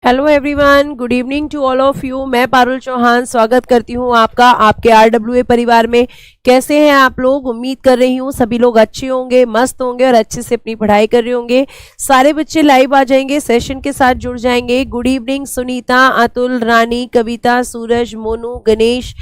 Hello everyone, good evening to all of you. मैं पारुल चौहान स्वागत करती हूँ आपका आपके RWA परिवार में। कैसे हैं आप लोग? उम्मीद कर रही हूँ सभी लोग अच्छे होंगे, मस्त होंगे और अच्छे से अपनी पढ़ाई कर रहे होंगे। सारे बच्चे लाइव आ जाएंगे, सेशन के साथ जुड़ जाएंगे। गुड इवनिंग सुनीता, अतुल, रानी, कविता, सूरज, मोनू, गणेश,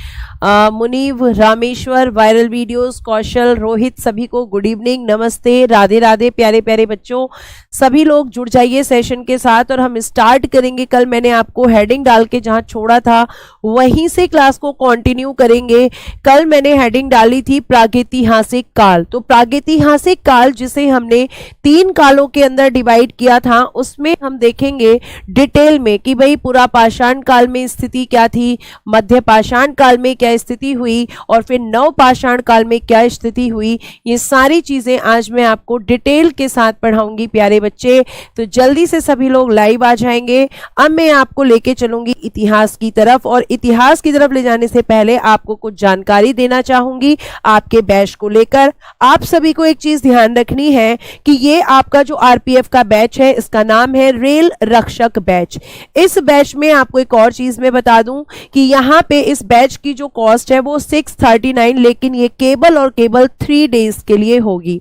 मुनीव, रामेश्वर, वायरल वीडियोस, कौशल, रोहित, सभी को गुड इवनिंग, नमस्ते, राधे राधे। प्यारे प्यारे बच्चों, सभी लोग जुड़ जाइए सेशन के साथ और हम स्टार्ट करेंगे। कल मैंने आपको हेडिंग डाल के जहां छोड़ा था वहीं से क्लास को कंटिन्यू करेंगे। कल मैंने हेडिंग डाली थी प्रागैतिहासिक काल। तो प्रागैतिहासिक काल जिसे हमने 3 कालों के अंदर डिवाइड किया था, उसमें हम देखेंगे डिटेल में कि भाई पुरा पाषाण काल में स्थिति क्या थी, मध्य पाषाण काल में क्या स्थिति हुई और फिर नव पाषाण काल में क्या स्थिति हुई। ये सारी चीजें आज मैं आपको डिटेल के साथ पढ़ाऊंगी प्यारे बच्चे। तो जल्दी से सभी लोग लाइव आ जाएंगे। अब मैं आपको लेके चलूंगी इतिहास की तरफ, और इतिहास की तरफ ले जाने से पहले आपको कुछ जानकारी देना चाहूंगी आपके बैच को लेकर। आप सभी को एक चीज ध्यान रखनी है कि ये आपका जो RPF का बैच है, इसका नाम है रेल रक्षक बैच। इस बैच में आपको एक और चीज मैं बता दूं कि यहाँ पे इस बैच की जो कॉस्ट है वो 639, लेकिन ये केवल और केवल 3 डेज के लिए होगी,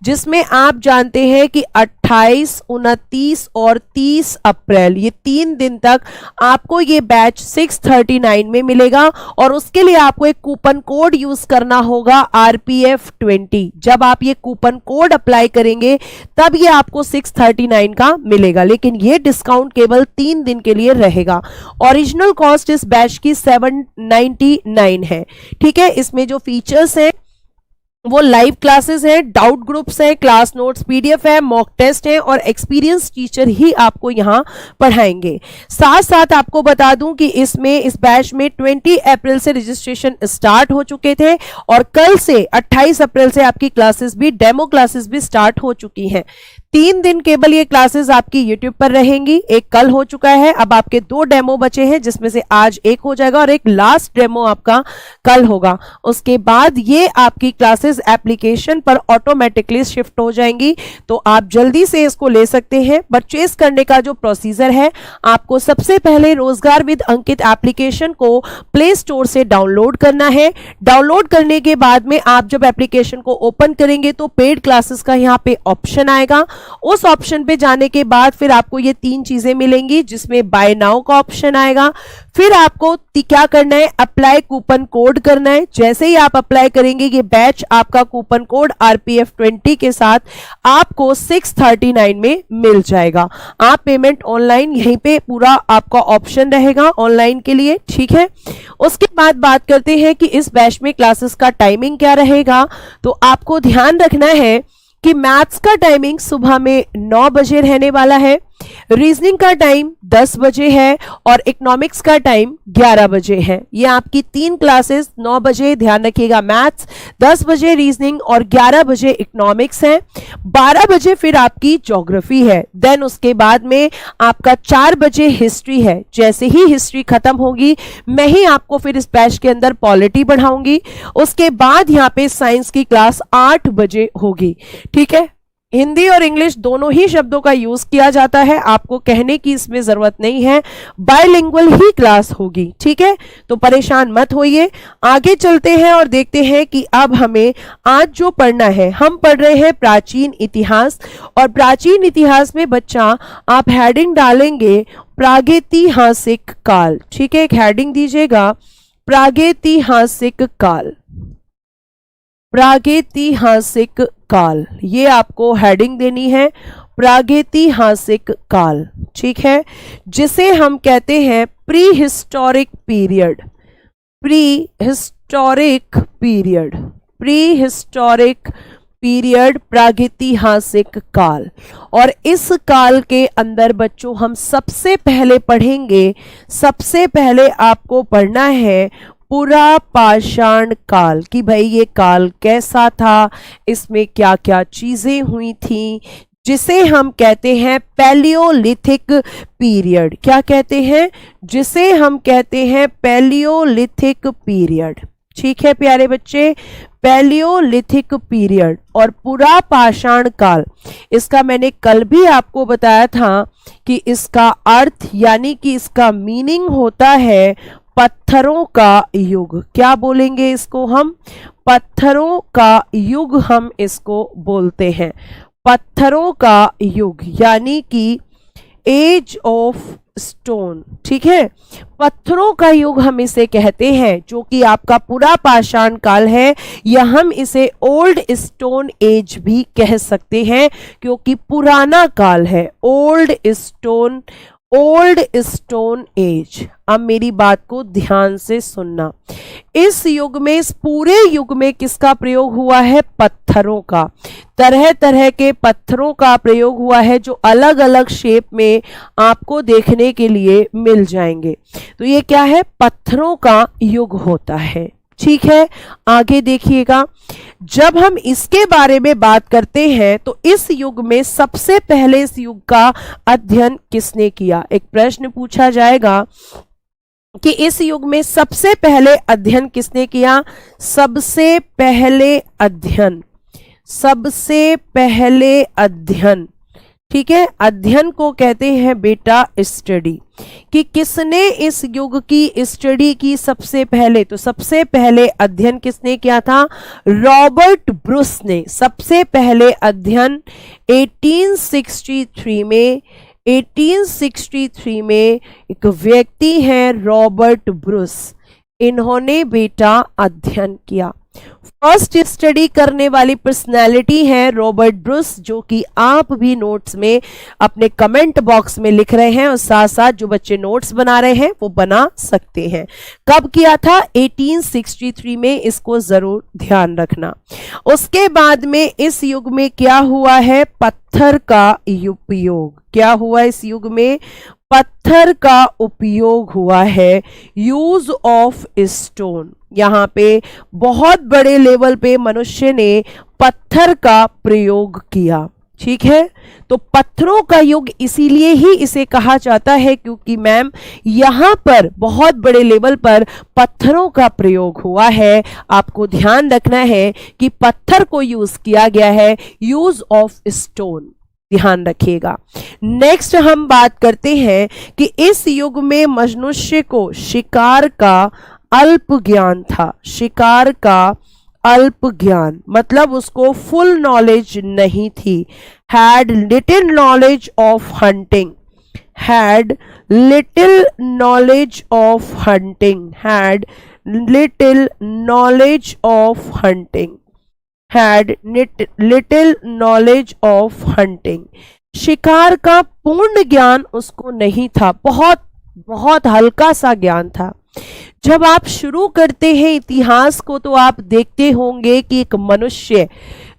जिसमें आप जानते हैं कि 28, 29 और 30 अप्रैल ये 3 दिन तक आपको ये बैच 639 में मिलेगा। और उसके लिए आपको एक कूपन कोड यूज करना होगा RPF20। जब आप ये कूपन कोड अप्लाई करेंगे तब ये आपको 639 का मिलेगा, लेकिन ये डिस्काउंट केवल 3 दिन के लिए रहेगा। ओरिजिनल कॉस्ट इस बैच की 799 है। ठीक है, इसमें जो फीचर्स हैं वो लाइव क्लासेस हैं, डाउट ग्रुप्स हैं, क्लास नोट्स PDF है, मॉक टेस्ट है और एक्सपीरियंस टीचर ही आपको यहाँ पढ़ाएंगे। साथ साथ आपको बता दूं कि इस बैच में 20 अप्रैल से रजिस्ट्रेशन स्टार्ट हो चुके थे और कल से 28 अप्रैल से आपकी क्लासेस भी, डेमो क्लासेस भी स्टार्ट हो चुकी हैं। 3 दिन केवल ये क्लासेस आपकी YouTube पर रहेंगी। एक कल हो चुका है, अब आपके 2 डेमो बचे हैं, जिसमें से आज एक हो जाएगा और एक लास्ट डेमो आपका कल होगा। उसके बाद ये आपकी क्लासेस एप्लीकेशन पर ऑटोमेटिकली शिफ्ट हो जाएंगी। तो आप जल्दी से इसको ले सकते हैं। परचेस करने का जो प्रोसीजर है, आपको सबसे पहले रोजगार विद अंकित एप्लीकेशन को प्ले स्टोर से डाउनलोड करना है। डाउनलोड करने के बाद में आप जब एप्लीकेशन को ओपन करेंगे तो पेड क्लासेस का यहाँ पे ऑप्शन आएगा। उस ऑप्शन पे जाने के बाद फिर आपको ये 3 चीजें मिलेंगी, जिसमें बाय नाउ का ऑप्शन आएगा। फिर आपको क्या करना है, अप्लाई कूपन कोड करना है। जैसे ही आप अप्लाई करेंगे ये बैच आपका कूपन कोड RPF20 के साथ आपको 639 में मिल जाएगा। आप पेमेंट ऑनलाइन, यहीं पे पूरा आपका ऑप्शन रहेगा ऑनलाइन के लिए। ठीक है, उसके बाद बात करते हैं कि इस बैच में क्लासेस का टाइमिंग क्या रहेगा। तो आपको ध्यान रखना है कि मैथ्स का टाइमिंग सुबह में 9 बजे रहने वाला है, रीजनिंग का टाइम 10 बजे है और इकोनॉमिक्स का टाइम 11 बजे है। ये आपकी 3 क्लासेस 9 बजे, ध्यान रखिएगा, मैथ्स, 10 बजे रीजनिंग और 11 बजे इकोनॉमिक्स है। 12 बजे फिर आपकी ज्योग्राफी है। देन उसके बाद में आपका 4 बजे हिस्ट्री है। जैसे ही हिस्ट्री खत्म होगी मैं ही आपको फिर इस बैच के अंदर पॉलिटी पढ़ाऊंगी। उसके बाद यहाँ पे साइंस की क्लास 8 बजे होगी। ठीक है, हिंदी और इंग्लिश दोनों ही शब्दों का यूज किया जाता है, आपको कहने की इसमें जरूरत नहीं है, बायलिंगुअल ही क्लास होगी। ठीक है, तो परेशान मत होइए। आगे चलते हैं और देखते हैं कि अब हमें आज जो पढ़ना है, हम पढ़ रहे हैं प्राचीन इतिहास। और प्राचीन इतिहास में बच्चा आप हेडिंग डालेंगे प्रागैतिहासिक काल। ठीक है, एक हेडिंग दीजिएगा प्रागैतिहासिक काल। प्रागैतिहासिक काल, ये आपको हेडिंग देनी है, प्रागैतिहासिक काल। ठीक है, जिसे हम कहते हैं pre historic period. Pre historic period, pre historic period, प्रागैतिहासिक काल। और इस काल के अंदर बच्चों हम सबसे पहले पढ़ेंगे, सबसे पहले आपको पढ़ना है पुरा पाषाण काल, कि भाई ये काल कैसा था, इसमें क्या क्या चीजें हुई थी, जिसे हम कहते हैं पैलियोलिथिक पीरियड। क्या कहते हैं? जिसे हम कहते हैं पैलियोलिथिक पीरियड। ठीक है प्यारे बच्चे, पैलियोलिथिक पीरियड और पुरा पाषाण काल, इसका मैंने कल भी आपको बताया था कि इसका अर्थ यानी कि इसका मीनिंग होता है पत्थरों का युग। क्या बोलेंगे इसको हम? पत्थरों का युग हम इसको बोलते हैं। पत्थरों का युग यानी कि एज ऑफ स्टोन। ठीक है, पत्थरों का युग हम इसे कहते हैं, जो कि आपका पूरा पाषाण काल है, या हम इसे ओल्ड स्टोन एज भी कह सकते हैं क्योंकि पुराना काल है। Old stone age. अब मेरी बात को ध्यान से सुनना। इस युग में, इस पूरे युग में किसका प्रयोग हुआ है? पत्थरों का। तरह तरह के पत्थरों का प्रयोग हुआ है जो अलग अलग शेप में आपको देखने के लिए मिल जाएंगे। तो ये क्या है? पत्थरों का युग होता है। ठीक है, आगे देखिएगा। जब हम इसके बारे में बात करते हैं तो इस युग में सबसे पहले इस युग का अध्ययन किसने किया? एक प्रश्न पूछा जाएगा कि इस युग में सबसे पहले अध्ययन किसने किया? सबसे पहले अध्ययन। ठीक है, अध्ययन को कहते हैं बेटा स्टडी। कि किसने इस युग की स्टडी की सबसे पहले? तो सबसे पहले अध्ययन किसने किया था? रॉबर्ट ब्रूस ने। सबसे पहले अध्ययन 1863 में एक व्यक्ति हैं रॉबर्ट ब्रूस, इन्होंने बेटा अध्ययन किया। फर्स्ट स्टडी करने वाली पर्सनैलिटी है रॉबर्ट ब्रूस, जो कि आप भी नोट्स में अपने कमेंट बॉक्स में लिख रहे हैं और साथ साथ जो बच्चे नोट्स बना रहे हैं वो बना सकते हैं। कब किया था? 1863 में, इसको जरूर ध्यान रखना। उसके बाद में इस युग में क्या हुआ है? पत्थर का उपयोग। क्या हुआ इस युग में? पत्थर का उपयोग हुआ है। यूज ऑफ स्टोन, यहाँ पे बहुत बड़े लेवल पे मनुष्य ने पत्थर का प्रयोग किया। ठीक है, तो पत्थरों का युग इसीलिए ही इसे कहा जाता है क्योंकि मैम यहाँ पर बहुत बड़े लेवल पर पत्थरों का प्रयोग हुआ है। आपको ध्यान रखना है कि पत्थर को यूज किया गया है, यूज ऑफ स्टोन, ध्यान रखिएगा। नेक्स्ट हम बात करते हैं कि इस युग में मनुष्य को शिकार का अल्प ज्ञान था। शिकार का अल्प ज्ञान मतलब उसको फुल नॉलेज नहीं थी। Had little knowledge of hunting, had little knowledge of hunting, had little knowledge of hunting, had little knowledge of hunting। शिकार का पूर्ण ज्ञान उसको नहीं था, बहुत हल्का सा ज्ञान था। जब आप शुरू करते हैं इतिहास को तो आप देखते होंगे कि एक मनुष्य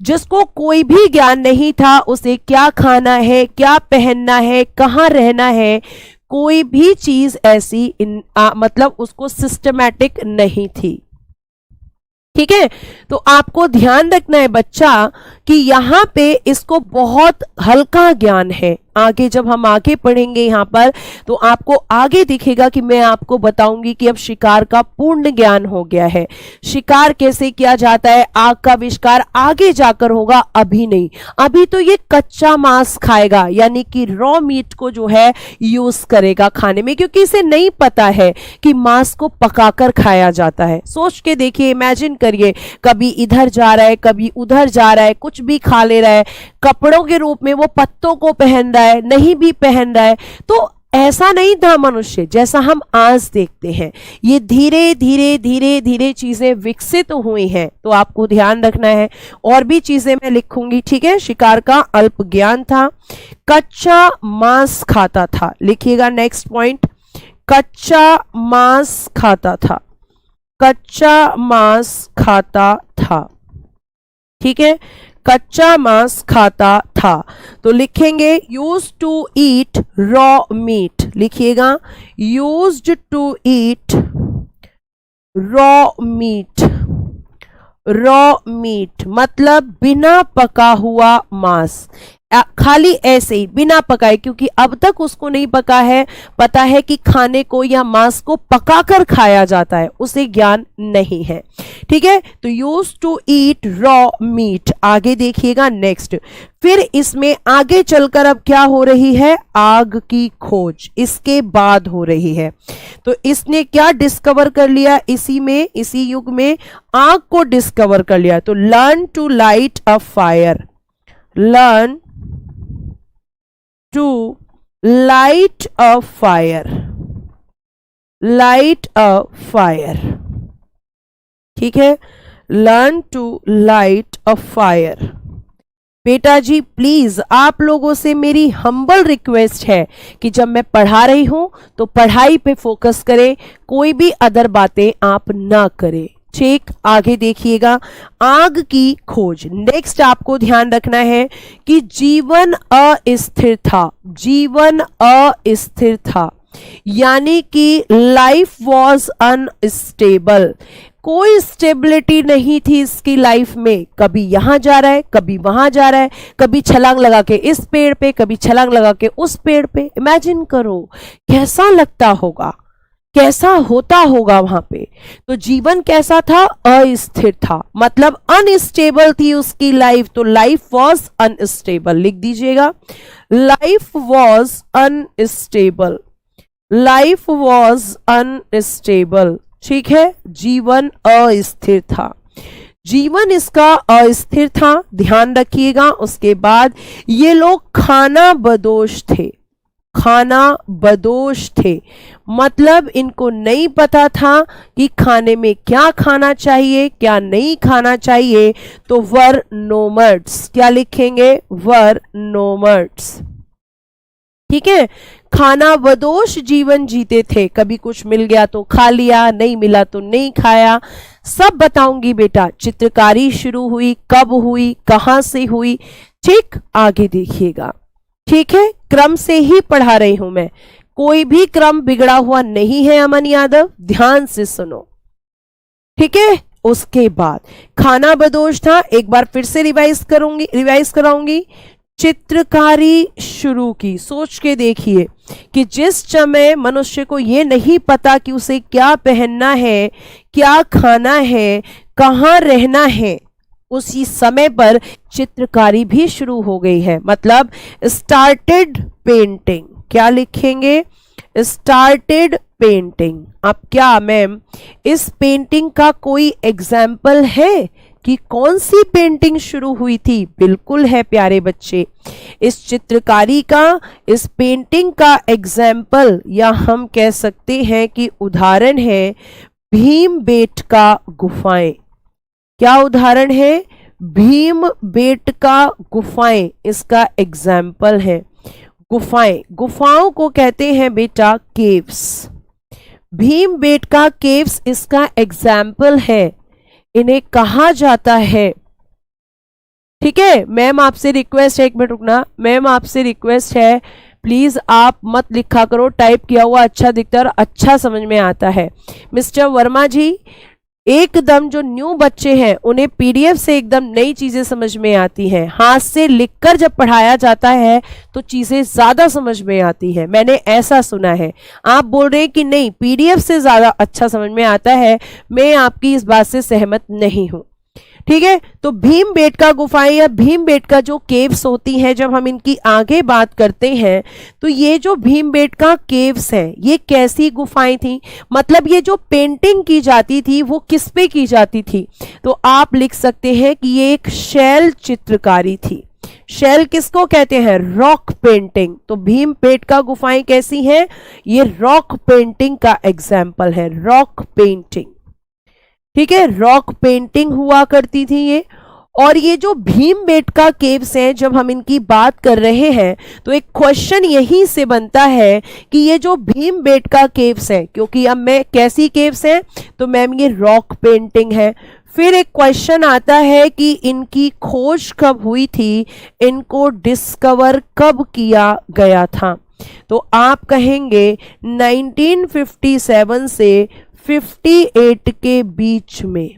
जिसको कोई भी ज्ञान नहीं था, उसे क्या खाना है, क्या पहनना है, कहाँ रहना है, कोई भी चीज ऐसी मतलब उसको सिस्टमैटिक नहीं थी। ठीक है, तो आपको ध्यान रखना है बच्चा कि यहाँ पे इसको बहुत हल्का ज्ञान है। आगे जब हम आगे पढ़ेंगे यहाँ पर तो आपको आगे दिखेगा कि मैं आपको बताऊंगी कि अब शिकार का पूर्ण ज्ञान हो गया है। शिकार कैसे किया जाता है, आग का आविष्कार आगे जाकर होगा, अभी नहीं। अभी तो ये कच्चा मांस खाएगा, यानी कि रॉ मीट को जो है यूज करेगा खाने में, क्योंकि इसे नहीं पता है कि मांस को पकाकर खाया जाता है। सोच के देखिए, इमेजिन करिए, कभी इधर जा रहा है, कभी उधर जा रहा है, कुछ भी खा ले रहा है, कपड़ों के रूप में वो पत्तों को पहन रहा है, नहीं भी पहन रहा है। तो ऐसा नहीं था मनुष्य जैसा हम आज देखते हैं। ये धीरे धीरे धीरे धीरे चीजें विकसित हुई हैं, तो आपको ध्यान रखना है। और भी चीजें मैं लिखूंगी, ठीक है। शिकार का अल्प ज्ञान था, कच्चा मांस खाता था, लिखिएगा नेक्स्ट पॉइंट, कच्चा मांस खाता था, कच्चा मांस खाता था, ठीक है, कच्चा मांस खाता था। तो लिखेंगे used to eat raw meat, लिखिएगा used to eat raw meat, raw meat मतलब बिना पका हुआ मांस। खाली ऐसे ही बिना पकाए, क्योंकि अब तक उसको नहीं पका है, पता है कि खाने को या मांस को पकाकर खाया जाता है, उसे ज्ञान नहीं है। ठीक है, तो used to eat raw meat. आगे देखिएगा नेक्स्ट, फिर इसमें आगे चलकर अब क्या हो रही है, आग की खोज इसके बाद हो रही है। तो इसने क्या डिस्कवर कर लिया, इसी युग में आग को डिस्कवर कर लिया। तो learn to light a fire, learn to light a fire, light a fire. ठीक है, learn to light a fire. बेटा जी प्लीज आप लोगों से मेरी हम्बल रिक्वेस्ट है कि जब मैं पढ़ा रही हूं तो पढ़ाई पे फोकस करें, कोई भी अदर बातें आप ना करें। ठीक, आगे देखिएगा, आग की खोज। नेक्स्ट आपको ध्यान रखना है कि जीवन अस्थिर था, जीवन अस्थिर था, यानी कि लाइफ वॉज अनस्टेबल, कोई स्टेबिलिटी नहीं थी इसकी लाइफ में। कभी यहां जा रहा है, कभी वहां जा रहा है, कभी छलांग लगा के इस पेड़ पे, कभी छलांग लगा के उस पेड़ पे। इमेजिन करो कैसा लगता होगा, कैसा होता होगा वहां पे। तो जीवन कैसा था, अस्थिर था, मतलब अनस्टेबल थी उसकी लाइफ। तो लाइफ वॉज अनस्टेबल, लिख दीजिएगा, life was unstable, life was unstable. ठीक है, जीवन अस्थिर था, जीवन इसका अस्थिर था, ध्यान रखिएगा। उसके बाद ये लोग खाना बदोश थे, खाना बदोश थे, मतलब इनको नहीं पता था कि खाने में क्या खाना चाहिए क्या नहीं खाना चाहिए। तो वर नोमड्स, क्या लिखेंगे, वर नोमड्स। ठीक है, खाना बदोश जीवन जीते थे, कभी कुछ मिल गया तो खा लिया, नहीं मिला तो नहीं खाया। सब बताऊंगी बेटा, चित्रकारी शुरू हुई कब हुई, कहां से हुई। ठीक, आगे देखिएगा। ठीक है, क्रम से ही पढ़ा रही हूं मैं, कोई भी क्रम बिगड़ा हुआ नहीं है अमन यादव, ध्यान से सुनो। ठीक है, उसके बाद खाना बदोश था, एक बार फिर से रिवाइज कराऊंगी। चित्रकारी शुरू की, सोच के देखिए कि जिस समय मनुष्य को यह नहीं पता कि उसे क्या पहनना है, क्या खाना है, कहाँ रहना है, उसी समय पर चित्रकारी भी शुरू हो गई है, मतलब स्टार्टेड पेंटिंग। क्या लिखेंगे, स्टार्टेड पेंटिंग। अब क्या मैम इस पेंटिंग का कोई एग्जाम्पल है कि कौन सी पेंटिंग शुरू हुई थी? बिल्कुल है प्यारे बच्चे, इस चित्रकारी का, इस पेंटिंग का एग्जाम्पल या हम कह सकते हैं कि उदाहरण है भीमबेटका गुफाएं। क्या उदाहरण है? भीमबेटका गुफाएं इसका एग्जाम्पल है। गुफाएं, गुफाओं को कहते हैं बेटा केव्स। भीमबेटका केव्स इसका एग्जाम्पल है, इन्हें कहा जाता है। ठीक है, मैम आपसे रिक्वेस्ट है, एक मिनट रुकना, मैम आपसे रिक्वेस्ट है प्लीज आप मत लिखा करो, टाइप किया हुआ अच्छा दिखता है और अच्छा समझ में आता है। मिस्टर वर्मा जी, एकदम जो न्यू बच्चे हैं उन्हें पीडीएफ से एकदम नई चीजें समझ में आती हैं, हाथ से लिखकर जब पढ़ाया जाता है तो चीजें ज्यादा समझ में आती हैं, मैंने ऐसा सुना है। आप बोल रहे हैं कि नहीं पीडीएफ से ज्यादा अच्छा समझ में आता है, मैं आपकी इस बात से सहमत नहीं हूं। ठीक है, तो भीमबेटका गुफाएं या भीमबेटका जो केव्स होती हैं, जब हम इनकी आगे बात करते हैं तो ये जो भीमबेटका केव्स हैं ये कैसी गुफाएं थी, मतलब ये जो पेंटिंग की जाती थी वो किस पे की जाती थी? तो आप लिख सकते हैं कि ये एक शैल चित्रकारी थी। शैल किसको कहते हैं? Rock painting. तो भीमबेटका गुफाएं कैसी हैं? ये रॉक पेंटिंग का एग्जाम्पल है, रॉक पेंटिंग। ठीक है, रॉक पेंटिंग हुआ करती थी ये। और ये जो भीमबेटका केव्स हैं, जब हम इनकी बात कर रहे हैं तो एक क्वेश्चन यहीं से बनता है कि ये जो भीमबेटका केव्स हैं, क्योंकि अब मैं कैसी केव्स हैं तो मैम ये रॉक पेंटिंग है। फिर एक क्वेश्चन आता है कि इनकी खोज कब हुई थी, इनको डिस्कवर कब किया गया था? तो आप कहेंगे 1957 से 58 के बीच में।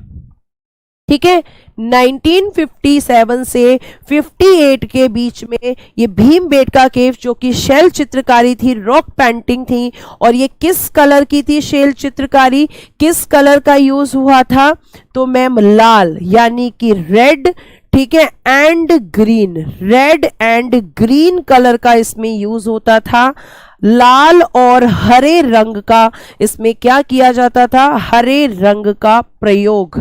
ठीक है, 1957 से 58 के बीच में ये भीमबेटका केव जो कि शैल चित्रकारी थी, रॉक पेंटिंग थी, और ये किस कलर की थी शैल चित्रकारी, किस कलर का यूज हुआ था, तो मैम लाल यानी कि रेड, ठीक है, and green, red and green colour का इसमें यूज होता था। लाल और हरे रंग का इसमें क्या किया जाता था, हरे रंग का प्रयोग,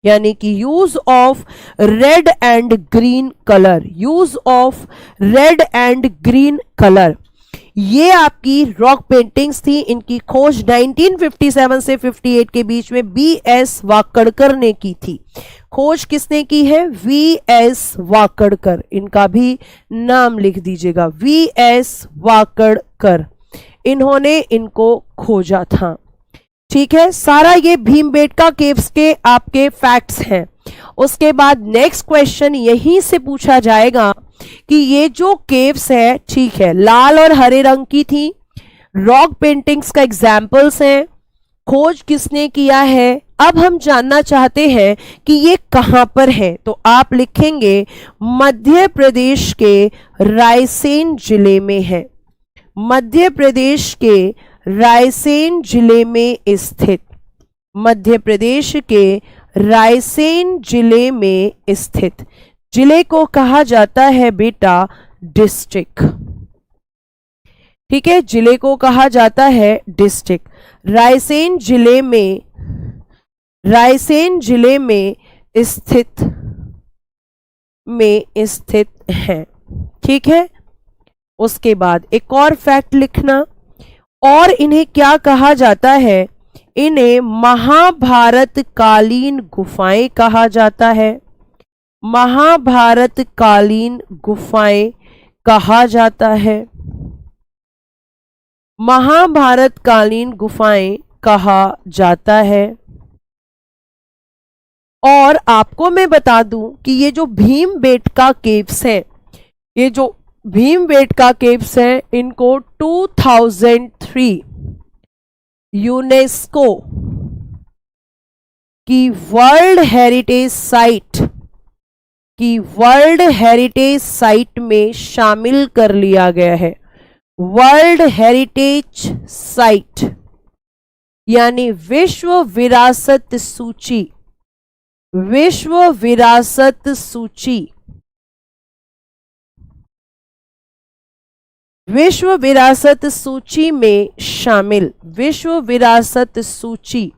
यानी कि use of red and green colour, use of red and green colour. ये आपकी रॉक पेंटिंग्स थी। इनकी खोज 1957 से 58 के बीच में बीएस वाकड़कर ने की थी। खोज किसने की है, वीएस वाकड़कर, इनका भी नाम लिख दीजिएगा, वीएस वाकड़कर, इन्होंने इनको खोजा था। ठीक है, सारा ये भीमबेटका केव्स के आपके फैक्ट्स हैं। उसके बाद नेक्स्ट क्वेश्चन यहीं से पूछा जाएगा कि ये जो केव्स है, ठीक है, लाल और हरे रंग की थी, रॉक पेंटिंग्स का एग्जाम्पल्स हैं, खोज किसने किया है। अब हम जानना चाहते हैं कि ये कहां पर है, तो आप लिखेंगे मध्य प्रदेश के रायसेन जिले में है, मध्य प्रदेश के रायसेन जिले में स्थित, मध्य प्रदेश के रायसेन जिले में स्थित। जिले को कहा जाता है बेटा डिस्ट्रिक्ट, ठीक है, जिले को कहा जाता है डिस्ट्रिक्ट। रायसेन जिले में, रायसेन जिले में स्थित है, ठीक है। उसके बाद एक और फैक्ट लिखना, और इन्हें क्या कहा जाता है, इन्हें महाभारत कालीन गुफाएं कहा जाता है, महाभारत कालीन गुफाएं कहा जाता है, महाभारत कालीन गुफाएं कहा जाता है। और आपको मैं बता दूं कि ये जो भीमबेटका केव्स हैं, ये जो भीमबेटका केव्स हैं, इनको 2003 यूनेस्को की वर्ल्ड हेरिटेज साइट में शामिल कर लिया गया है। वर्ल्ड हेरिटेज साइट यानी विश्व विरासत सूची, विश्व विरासत सूची, विश्व विरासत सूची में शामिल, विश्व विरासत सूची,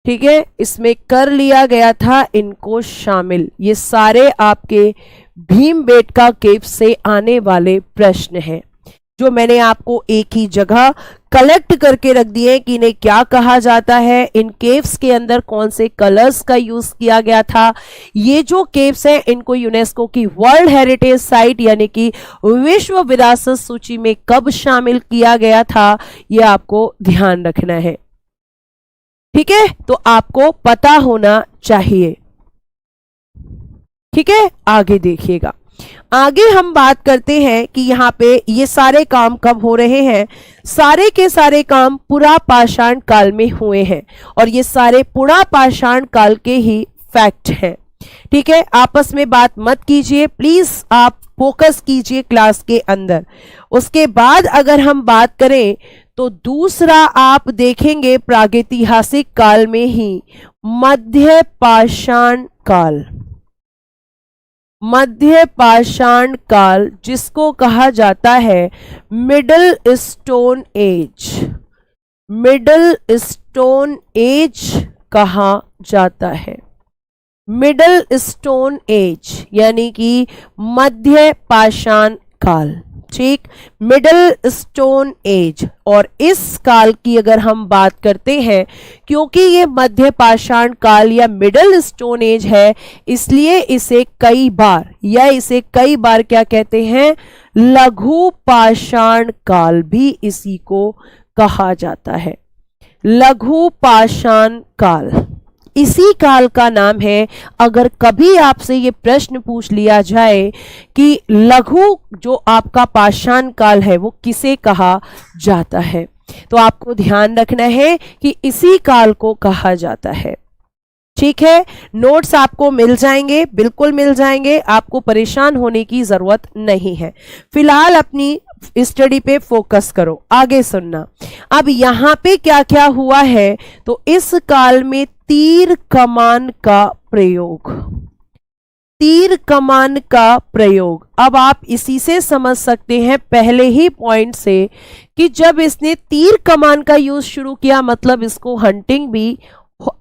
ठीक है, इसमें कर लिया गया था इनको शामिल। ये सारे आपके भीमबेटका केव से आने वाले प्रश्न हैं जो मैंने आपको एक ही जगह कलेक्ट करके रख दिए कि इन्हें क्या कहा जाता है, इन केव्स के अंदर कौन से कलर्स का यूज किया गया था। ये जो केव्स हैं इनको यूनेस्को की वर्ल्ड हेरिटेज साइट यानी कि विश्व विरासत सूची में कब शामिल किया गया था, ये आपको ध्यान रखना है, ठीक है, तो आपको पता होना चाहिए। ठीक है, आगे देखिएगा, आगे हम बात करते हैं कि यहाँ पे ये सारे काम कब हो रहे हैं। सारे के सारे काम पुरा पाषाण काल में हुए हैं और ये सारे पुरा पाषाण काल के ही फैक्ट हैं। ठीक है, आपस में बात मत कीजिए प्लीज, आप फोकस कीजिए क्लास के अंदर। उसके बाद अगर हम बात करें तो दूसरा आप देखेंगे प्रागैतिहासिक काल में ही मध्य पाषाण काल, मध्य पाषाण काल जिसको कहा जाता है middle stone age, middle stone age कहा जाता है, मिडल स्टोन एज यानी कि मध्य पाषाण काल। ठीक, मिडल स्टोन एज। और इस काल की अगर हम बात करते हैं, क्योंकि ये मध्य पाषाण काल या मिडल स्टोन एज है, इसलिए इसे कई बार क्या कहते हैं, लघु पाषाण काल भी इसी को कहा जाता है, लघु पाषाण काल इसी काल का नाम है। अगर कभी आपसे ये प्रश्न पूछ लिया जाए कि लघु जो आपका पाषाण काल है वो किसे कहा जाता है, तो आपको ध्यान रखना है कि इसी काल को कहा जाता है। ठीक है, नोट्स आपको मिल जाएंगे, बिल्कुल मिल जाएंगे, आपको परेशान होने की जरूरत नहीं है। फिलहाल अपनी स्टडी पे फोकस करो, आगे सुनना। अब यहां पे क्या क्या हुआ है, तो इस काल में तीर कमान का प्रयोग, तीर कमान का प्रयोग। अब आप इसी से समझ सकते हैं पहले ही पॉइंट से कि जब इसने तीर कमान का यूज शुरू किया मतलब इसको हंटिंग भी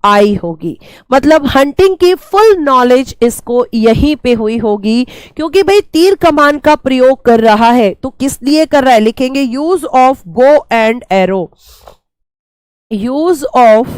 आई होगी, मतलब हंटिंग की फुल नॉलेज इसको यहीं पे हुई होगी, क्योंकि भाई तीर कमान का प्रयोग कर रहा है तो किस लिए कर रहा है, लिखेंगे use of bow and arrow, use of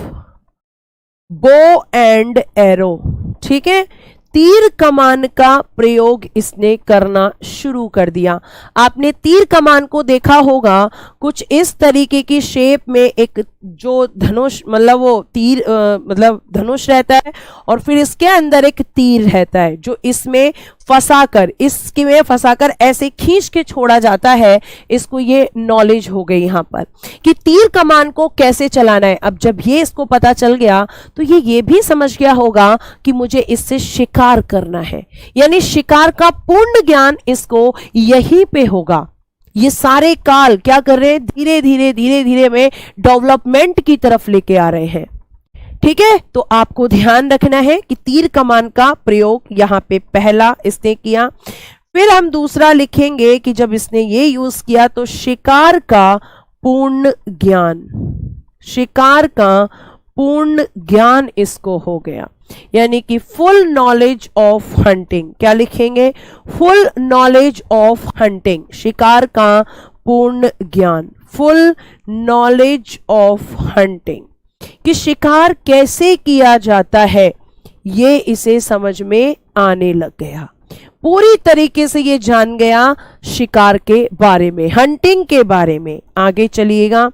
bow and arrow. ठीक है, तीर कमान का प्रयोग इसने करना शुरू कर दिया। आपने तीर कमान को देखा होगा कुछ इस तरीके की शेप में, एक जो धनुष मतलब वो तीर मतलब धनुष रहता है और फिर इसके अंदर एक तीर रहता है जो इसमें फंसाकर, इसकी में फंसाकर ऐसे खींच के छोड़ा जाता है। इसको ये नॉलेज हो गई यहाँ पर कि तीर कमान को कैसे चलाना है। अब जब ये इसको पता चल गया तो ये भी समझ गया होगा कि मुझे इससे शिकार करना है, यानी शिकार का पूर्ण ज्ञान इसको यहीं पे होगा। ये सारे काल क्या कर रहे हैं, धीरे धीरे में डेवलपमेंट की तरफ लेके आ रहे हैं। ठीक है, तो आपको ध्यान रखना है कि तीर कमान का प्रयोग यहां पे पहला इसने किया। फिर हम दूसरा लिखेंगे कि जब इसने ये यूज किया तो शिकार का पूर्ण ज्ञान, शिकार का पूर्ण ज्ञान इसको हो गया, यानी कि फुल नॉलेज ऑफ हंटिंग। क्या लिखेंगे, फुल नॉलेज ऑफ हंटिंग, शिकार का पूर्ण ज्ञान, फुल नॉलेज ऑफ हंटिंग, कि शिकार कैसे किया जाता है ये इसे समझ में आने लग गया। पूरी तरीके से ये जान गया शिकार के बारे में, हंटिंग के बारे में। आगे चलिएगा,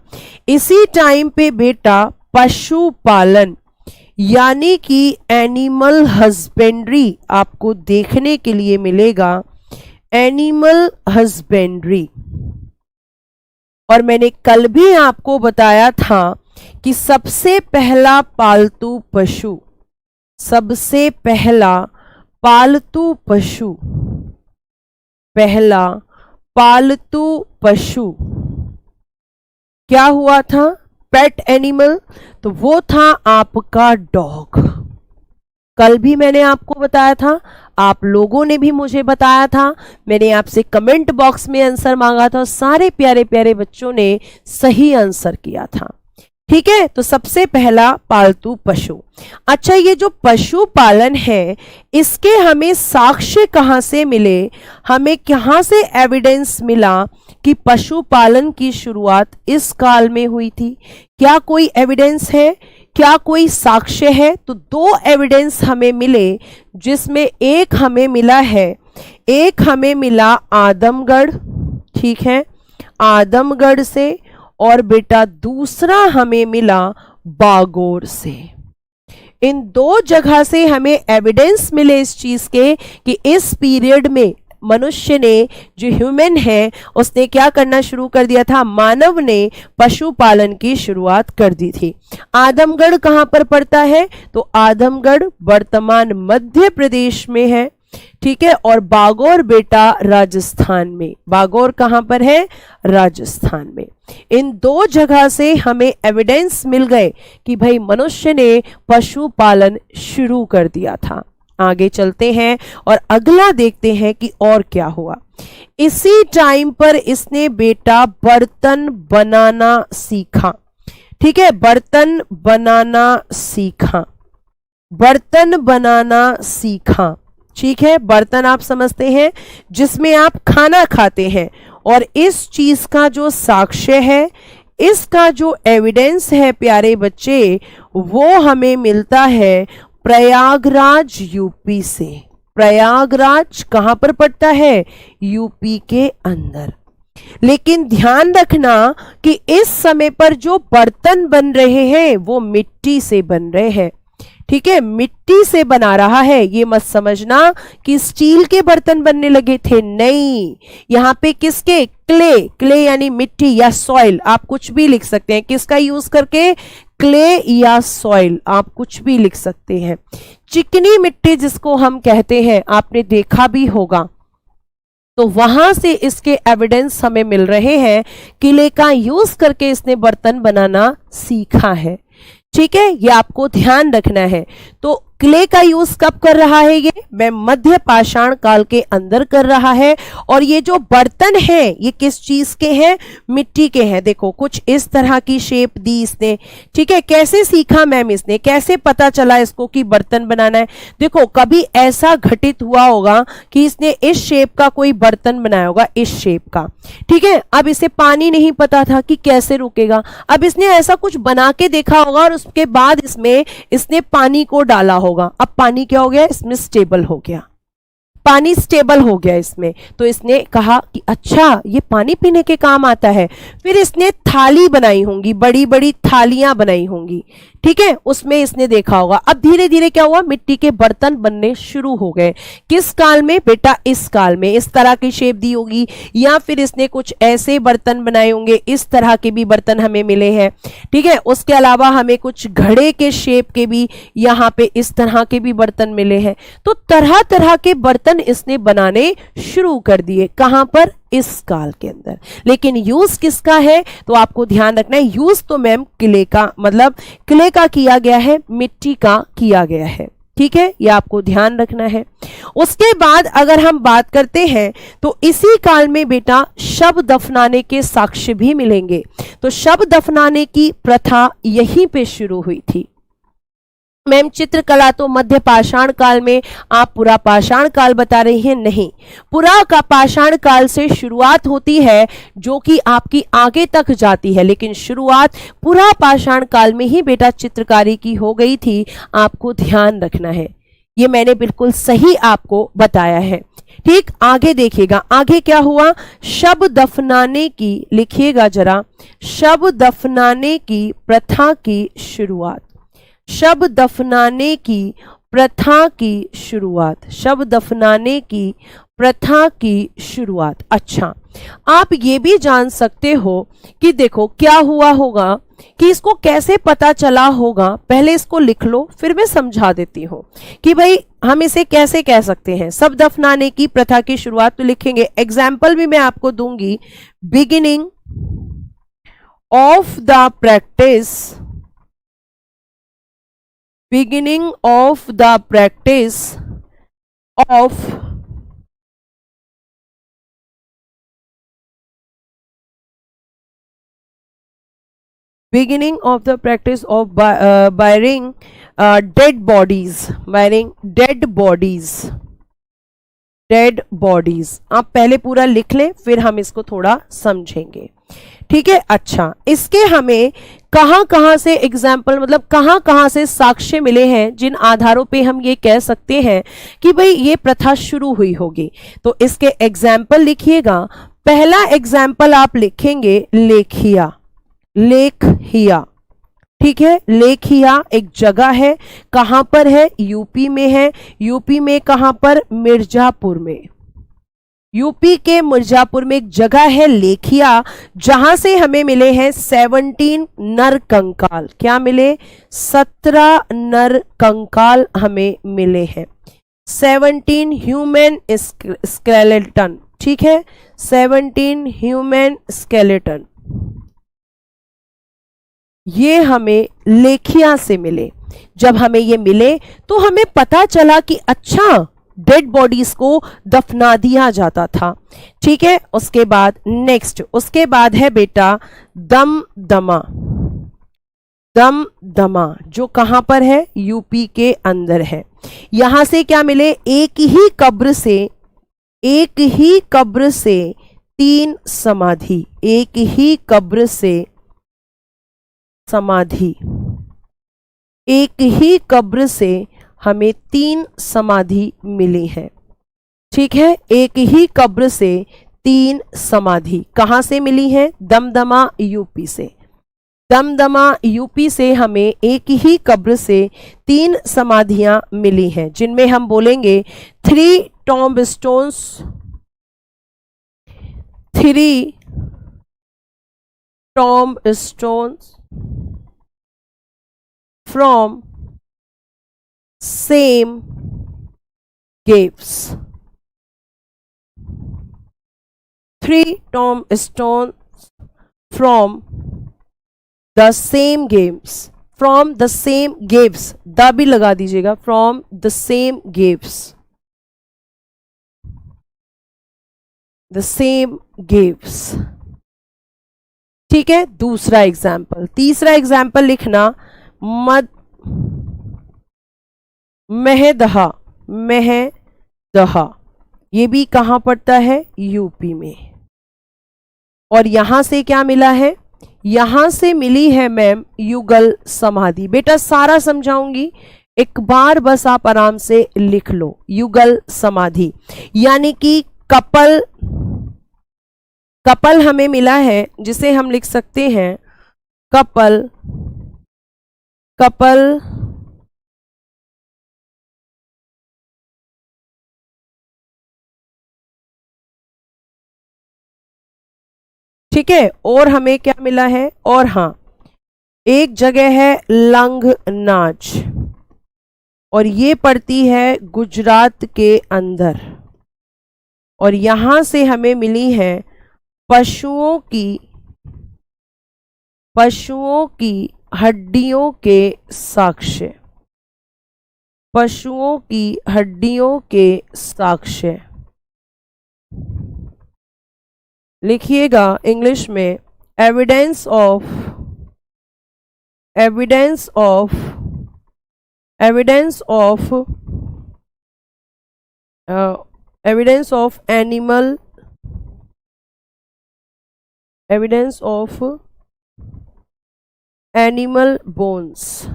इसी टाइम पे बेटा पशुपालन यानी कि एनिमल हस्बेंड्री आपको देखने के लिए मिलेगा, एनिमल हस्बेंड्री। और मैंने कल भी आपको बताया था कि सबसे पहला पालतू पशु, सबसे पहला पालतू पशु, पहला पालतू पशु क्या हुआ था, पेट एनिमल, तो वो था आपका डॉग। कल भी मैंने आपको बताया था, आप लोगों ने भी मुझे बताया था, मैंने आपसे कमेंट बॉक्स में आंसर मांगा था, सारे प्यारे प्यारे बच्चों ने सही आंसर किया था। ठीक है, तो सबसे पहला पालतू पशु। अच्छा, ये जो पशु पालन है इसके हमें साक्ष्य कहां से मिले, हमें कहां से एविडेंस मिला कि पशुपालन की शुरुआत इस काल में हुई थी? क्या कोई एविडेंस है, क्या कोई साक्ष्य है? तो दो एविडेंस हमें मिले, जिसमें एक हमें मिला है, एक हमें मिला आदमगढ़, ठीक है, आदमगढ़ से, और बेटा दूसरा हमें मिला बागोर से। इन दो जगह से हमें एविडेंस मिले इस चीज के कि इस पीरियड में मनुष्य ने, जो ह्यूमन है, उसने क्या करना शुरू कर दिया था, मानव ने पशुपालन की शुरुआत कर दी थी। आदमगढ़ कहां पर पड़ता है, तो आदमगढ़ वर्तमान मध्य प्रदेश में है, ठीक है, और बागोर बेटा राजस्थान में। बागोर कहां पर है, राजस्थान में। इन दो जगह से हमें एविडेंस मिल गए कि भाई मनुष्य ने पशुपालन शुरू कर दिया था। आगे चलते हैं और अगला देखते हैं कि और क्या हुआ। इसी टाइम पर इसने बेटा बर्तन बनाना सीखा, ठीक है, बर्तन बनाना सीखा, बर्तन बनाना सीखा, ठीक है। बर्तन आप समझते हैं जिसमें आप खाना खाते हैं, और इस चीज का जो साक्ष्य है, इसका जो एविडेंस है प्यारे बच्चे, वो हमें मिलता है प्रयागराज यूपी से। प्रयागराज कहां पर पड़ता है, यूपी के अंदर। लेकिन ध्यान रखना कि इस समय पर जो बर्तन बन रहे हैं वो मिट्टी से बन रहे हैं, ठीक है, मिट्टी से बना रहा है। ये मत समझना कि स्टील के बर्तन बनने लगे थे, नहीं, यहाँ पे किसके, क्ले, क्ले यानी मिट्टी या सॉइल, आप कुछ भी लिख सकते हैं, किसका यूज करके, क्ले या सॉइल, आप कुछ भी लिख सकते हैं। चिकनी मिट्टी जिसको हम कहते हैं, आपने देखा भी होगा, तो वहां से इसके एविडेंस हमें मिल रहे हैं। किले का यूज करके इसने बर्तन बनाना सीखा है। ठीक है, ये आपको ध्यान रखना है। तो क्ले का यूज कब कर रहा है? ये मैं मध्य पाषाण काल के अंदर कर रहा है। और ये जो बर्तन है ये किस चीज के हैं? मिट्टी के हैं। देखो कुछ इस तरह की शेप दी इसने। ठीक है, कैसे सीखा मैम इसने, कैसे पता चला इसको कि बर्तन बनाना है? देखो कभी ऐसा घटित हुआ होगा कि इसने इस शेप का कोई बर्तन बनाया होगा, इस शेप का। ठीक है, अब इसे पानी नहीं पता था कि कैसे रुकेगा, अब इसने ऐसा कुछ बना के देखा होगा और उसके बाद इसमें इसने पानी को डाला होगा। अब पानी क्या हो गया? इसमें स्टेबल हो गया, पानी स्टेबल हो गया इसमें। तो इसने कहा कि अच्छा ये पानी पीने के काम आता है। फिर इसने थाली बनाई होंगी, बड़ी बड़ी थालियां बनाई होंगी। ठीक है, उसमें इसने देखा होगा। अब धीरे धीरे क्या हुआ? मिट्टी के बर्तन बनने शुरू हो गए। किस काल में बेटा? इस काल में। इस तरह की शेप दी होगी, या फिर इसने कुछ ऐसे बर्तन बनाए होंगे, इस तरह के भी बर्तन हमें मिले हैं। ठीक है, उसके अलावा हमें कुछ घड़े के शेप के भी यहाँ पे इस तरह के भी बर्तन मिले हैं। तो तरह तरह के बर्तन इसने बनाने शुरू कर दिए। कहां पर? इस काल के अंदर। लेकिन यूज किसका है? तो आपको ध्यान रखना है, यूज तो मैम क्ले का, मतलब क्ले का किया गया है, मिट्टी का किया गया है। ठीक है, ये आपको ध्यान रखना है। उसके बाद अगर हम बात करते हैं तो इसी काल में बेटा शव दफनाने के साक्ष्य भी मिलेंगे। तो शव दफनाने की प्रथा यहीं पे शुरू हुई थी। मैम चित्रकला तो मध्य पाषाण काल में, आप पुरा पाषाण काल बता रही हैं। नहीं, पुरा का पाषाण काल से शुरुआत होती है, जो कि आपकी आगे तक जाती है, लेकिन शुरुआत पुरा पाषाण काल में ही बेटा चित्रकारी की हो गई थी। आपको ध्यान रखना है, ये मैंने बिल्कुल सही आपको बताया है। ठीक, आगे देखिएगा, आगे क्या हुआ? शव दफनाने की, लिखिएगा जरा, शव दफनाने की प्रथा की शुरुआत। शव दफनाने की प्रथा की शुरुआत, शव दफनाने की प्रथा की शुरुआत। अच्छा, आप ये भी जान सकते हो कि देखो क्या हुआ होगा, कि इसको कैसे पता चला होगा। पहले इसको लिख लो, फिर मैं समझा देती हूँ कि भाई हम इसे कैसे कह सकते हैं। शव दफनाने की प्रथा की शुरुआत तो लिखेंगे, एग्जाम्पल भी मैं आपको दूंगी। Beginning of the practice, beginning of the practice of beginning of the practice of burying dead bodies, burying dead bodies, dead bodies. आप पहले पूरा लिख लें, फिर हम इसको थोड़ा समझेंगे। ठीक है, अच्छा, इसके हमें कहां कहां से एग्जाम्पल, मतलब कहां कहां से साक्ष्य मिले हैं, जिन आधारों पे हम ये कह सकते हैं कि भाई ये प्रथा शुरू हुई होगी। तो इसके एग्जाम्पल लिखिएगा। पहला एग्जाम्पल आप लिखेंगे लेखिया, लेखिया। ठीक है, लेखिया एक जगह है, कहां पर है? यूपी में है। यूपी में कहां पर? मिर्जापुर में। यूपी के मिर्जापुर में एक जगह है लेखिया, जहां से हमें मिले हैं 17 नर कंकाल। क्या मिले? 17 नर कंकाल हमें मिले हैं। 17 ह्यूमन स्केलेटन। ठीक है, 17 ह्यूमन स्केलेटन ये हमें लेखिया से मिले। जब हमें ये मिले तो हमें पता चला कि अच्छा डेड बॉडीज को दफना दिया जाता था। ठीक है, उसके बाद नेक्स्ट, उसके बाद है बेटा दमदमा। दमदमा जो कहां पर है? यूपी के अंदर है। यहां से क्या मिले? एक ही कब्र से, एक ही कब्र से 3 समाधि, एक ही कब्र से समाधि, एक ही कब्र से हमें 3 समाधि मिली है। ठीक है, एक ही कब्र से 3 समाधि कहां से मिली है? दमदमा यूपी से। दमदमा यूपी से हमें एक ही कब्र से 3 समाधियां मिली हैं, जिनमें हम बोलेंगे 3 tomb stones, 3 tomb stones, from same caves. 3 tombstones from the same games. From the same caves, the भी लगा दीजिएगा, from the same caves. The same caves. ठीक है, दूसरा एग्जाम्पल। तीसरा एग्जाम्पल लिखना, महदहा। महदहा ये भी कहां पड़ता है? यूपी में। और यहां से क्या मिला है? यहां से मिली है मैम युगल समाधि। बेटा सारा समझाऊंगी, एक बार बस आप आराम से लिख लो। युगल समाधि यानी कि कपल हमें मिला है, जिसे हम लिख सकते हैं कपल ठीक है। और हमें क्या मिला है? और हाँ, एक जगह है लंगनाच, और ये पड़ती है गुजरात के अंदर। और यहां से हमें मिली है पशुओं की हड्डियों के साक्ष्य। पशुओं की हड्डियों के साक्ष्य लिखिएगा इंग्लिश में, एविडेंस ऑफ एनिमल बोन्स।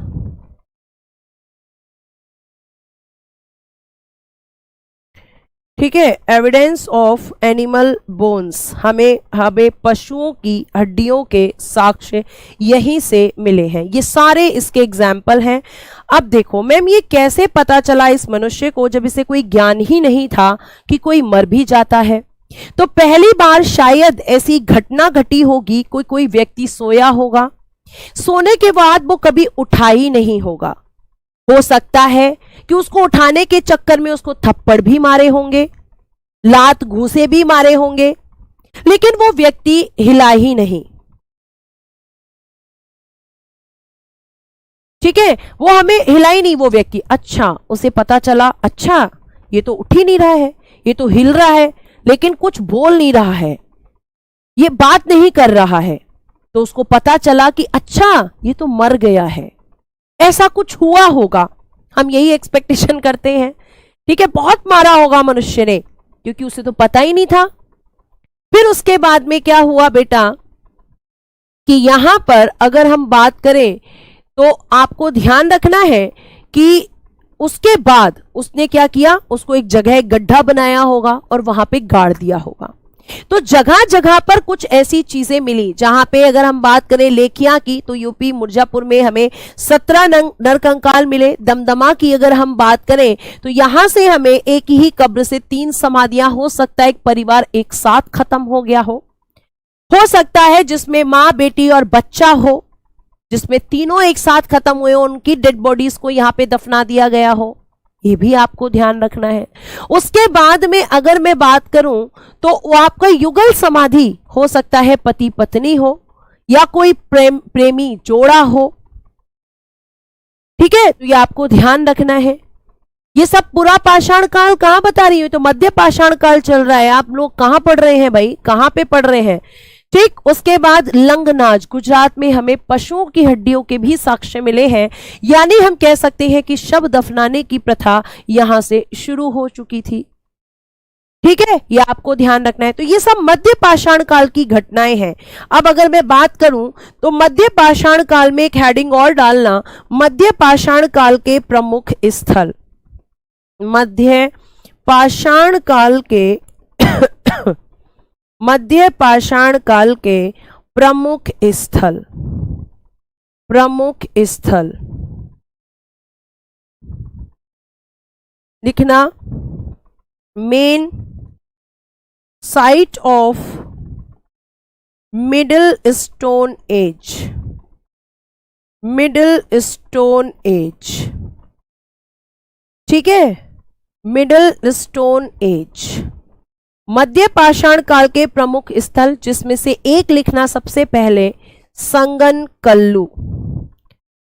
ठीक है, एविडेंस ऑफ एनिमल बोन्स, हमें पशुओं की हड्डियों के साक्ष्य यहीं से मिले हैं। ये सारे इसके एग्जाम्पल हैं। अब देखो मैम, ये कैसे पता चला इस मनुष्य को, जब इसे कोई ज्ञान ही नहीं था कि कोई मर भी जाता है? तो पहली बार शायद ऐसी घटना घटी होगी, कोई व्यक्ति सोया होगा, सोने के बाद वो कभी उठा ही नहीं होगा। हो सकता है कि उसको उठाने के चक्कर में उसको थप्पड़ भी मारे होंगे, लात घूंसे भी मारे होंगे, लेकिन वो व्यक्ति हिला ही नहीं। ठीक है, वो हमें हिला ही नहीं वो व्यक्ति। अच्छा, उसे पता चला, अच्छा ये तो उठ ही नहीं रहा है, ये तो हिल रहा है लेकिन कुछ बोल नहीं रहा है, ये बात नहीं कर रहा है। तो उसको पता चला कि अच्छा ये तो मर गया है, ऐसा कुछ हुआ होगा। हम यही एक्सपेक्टेशन करते हैं। ठीक है, बहुत मारा होगा मनुष्य ने, क्योंकि उसे तो पता ही नहीं था। फिर उसके बाद में क्या हुआ बेटा, कि यहां पर अगर हम बात करें तो आपको ध्यान रखना है कि उसके बाद उसने क्या किया, उसको एक जगह गड्ढा बनाया होगा और वहां पे गाड़ दिया होगा। तो जगह जगह पर कुछ ऐसी चीजें मिली, जहां पे अगर हम बात करें लेखिया की, तो यूपी मिर्जापुर में हमें 17 नरकंकाल मिले। दमदमा की अगर हम बात करें तो यहां से हमें एक ही कब्र से 3 समाधियां, हो सकता है एक परिवार एक साथ खत्म हो गया हो सकता है जिसमें मां, बेटी और बच्चा हो, जिसमें तीनों एक साथ खत्म हुए, उनकी डेड बॉडीज को यहां पे दफना दिया गया हो। ये भी आपको ध्यान रखना है। उसके बाद में अगर मैं बात करूं तो वो आपका युगल समाधि हो सकता है पति पत्नी हो या कोई प्रेमी जोड़ा हो। ठीक है, तो ये आपको ध्यान रखना है। ये सब पूरा पाषाण काल कहां बता रही हूं, तो मध्य पाषाण काल चल रहा है। आप लोग कहां पढ़ रहे हैं भाई, कहां पे पढ़ रहे हैं? ठीक, उसके बाद लंगनाज, गुजरात में हमें पशुओं की हड्डियों के भी साक्ष्य मिले हैं। यानी हम कह सकते हैं कि शव दफनाने की प्रथा यहां से शुरू हो चुकी थी। ठीक है, ये आपको ध्यान रखना है। तो ये सब मध्य पाषाण काल की घटनाएं हैं। अब अगर मैं बात करूं तो मध्य पाषाण काल में एक हेडिंग और डालना, मध्य पाषाण काल के प्रमुख स्थल। मध्य पाषाण काल के मध्य पाषाण काल के प्रमुख स्थल। लिखना, main site of middle stone age. Middle stone age, ठीक है, मिडिल स्टोन एज, मध्य पाषाण काल के प्रमुख स्थल, जिसमें से एक लिखना सबसे पहले, संगनकल्लू।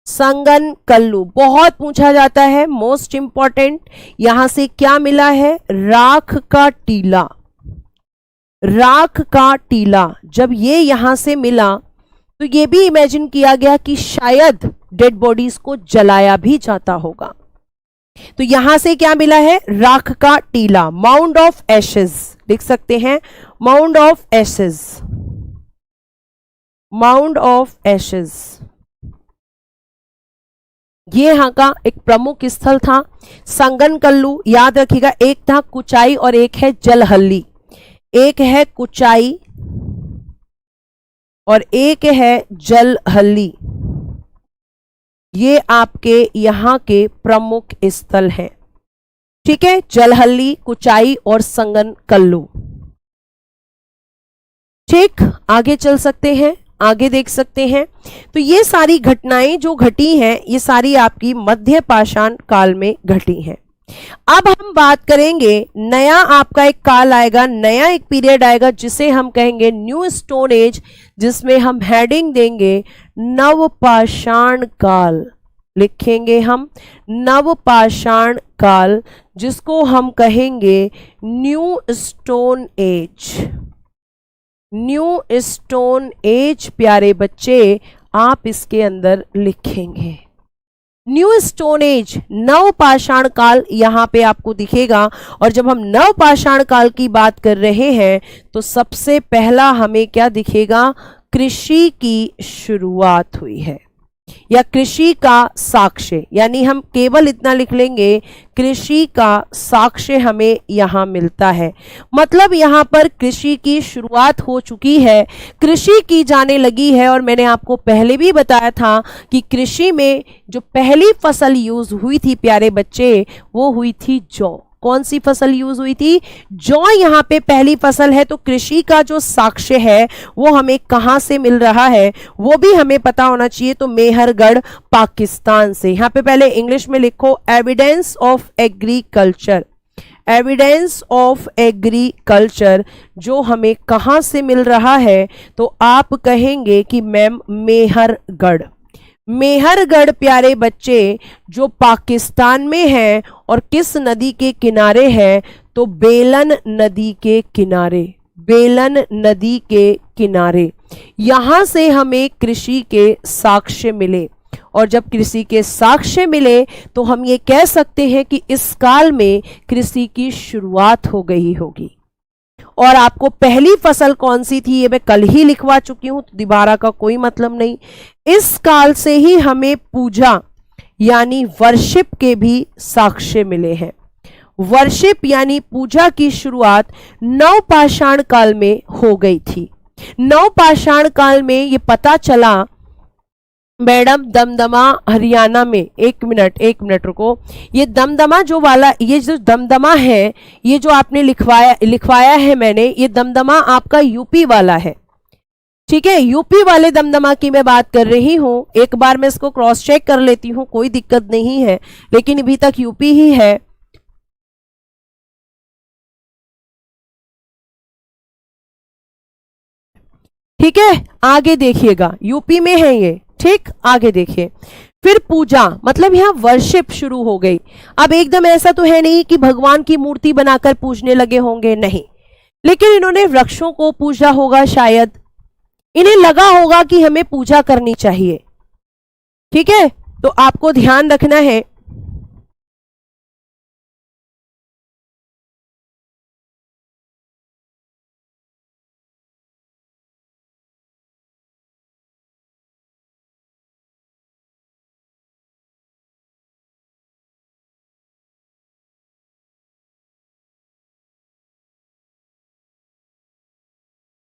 संगनकल्लू बहुत पूछा जाता है, मोस्ट इंपॉर्टेंट। यहां से क्या मिला है, राख का टीला। राख का टीला जब ये यहां से मिला तो ये भी इमेजिन किया गया कि शायद डेड बॉडीज को जलाया भी जाता होगा। तो यहां से क्या मिला है, राख का टीला, माउंड ऑफ एशेज लिख सकते हैं, mound of Ashes, mound of Ashes, ये यहां का एक प्रमुख स्थल था। संगनकल्लू याद रखिएगा, एक था कुचाई और एक है जलहल्ली, एक है कुचाई और एक है जलहल्ली, ये आपके यहां के प्रमुख स्थल हैं, ठीक है, जलहल्ली, कुचाई और संगनकल्लू। ठीक, आगे चल सकते हैं, आगे देख सकते हैं। तो ये सारी घटनाएं जो घटी हैं, ये सारी आपकी मध्य पाषाण काल में घटी हैं। अब हम बात करेंगे, नया आपका एक काल आएगा, नया एक पीरियड आएगा जिसे हम कहेंगे न्यू स्टोन एज, जिसमें हम हेडिंग देंगे नवपाषाण काल, लिखेंगे हम नवपाषाण काल, जिसको हम कहेंगे new stone age. New stone age प्यारे बच्चे आप इसके अंदर लिखेंगे, न्यू स्टोन एज, नवपाषाण काल यहां पे आपको दिखेगा। और जब हम नवपाषाण काल की बात कर रहे हैं तो सबसे पहला हमें क्या दिखेगा, कृषि की शुरुआत हुई है या कृषि का साक्ष्य, यानी हम केवल इतना लिख लेंगे, कृषि का साक्ष्य हमें यहां मिलता है। मतलब यहां पर कृषि की शुरुआत हो चुकी है, कृषि की जाने लगी है। और मैंने आपको पहले भी बताया था कि कृषि में जो पहली फसल यूज हुई थी प्यारे बच्चे, वो हुई थी जौ। कौन सी फसल यूज हुई थी, जौ यहाँ पे पहली फसल है। तो कृषि का जो साक्ष्य है वो हमें कहां से मिल रहा है वो भी हमें पता होना चाहिए। तो मेहरगढ़ पाकिस्तान से, यहाँ पे पहले इंग्लिश में लिखो evidence of agriculture, evidence of agriculture जो हमें कहां से मिल रहा है, तो आप कहेंगे कि मैम मेहरगढ़। मेहरगढ़ प्यारे बच्चे जो पाकिस्तान में है और किस नदी के किनारे है, तो बेलन नदी के किनारे, बेलन नदी के किनारे। यहां से हमें कृषि के साक्ष्य मिले। और जब कृषि के साक्ष्य मिले तो हम ये कह सकते हैं कि इस काल में कृषि की शुरुआत हो गई होगी। और आपको पहली फसल कौन सी थी ये मैं कल ही लिखवा चुकी हूं, तो दोबारा का कोई मतलब नहीं। इस काल से ही हमें पूजा यानी वर्शिप के भी साक्ष्य मिले हैं। वर्शिप यानी पूजा की शुरुआत नवपाषाण काल में हो गई थी। नवपाषाण काल में ये पता चला, मैडम दमदमा हरियाणा में, एक मिनट रुको, ये दमदमा जो वाला, ये जो दमदमा है, ये जो आपने लिखवाया है मैंने, ये दमदमा आपका यूपी वाला है, ठीक है, यूपी वाले दमदमा की मैं बात कर रही हूं। एक बार मैं इसको क्रॉस चेक कर लेती हूं, कोई दिक्कत नहीं है, लेकिन अभी तक यूपी ही है। ठीक है, आगे देखिएगा, यूपी में है ये, ठीक, आगे देखिए। फिर पूजा, मतलब यहां वर्शिप शुरू हो गई। अब एकदम ऐसा तो है नहीं कि भगवान की मूर्ति बनाकर पूजने लगे होंगे, नहीं, लेकिन इन्होंने वृक्षों को पूजा होगा, शायद इन्हें लगा होगा कि हमें पूजा करनी चाहिए। ठीक है, तो आपको ध्यान रखना है,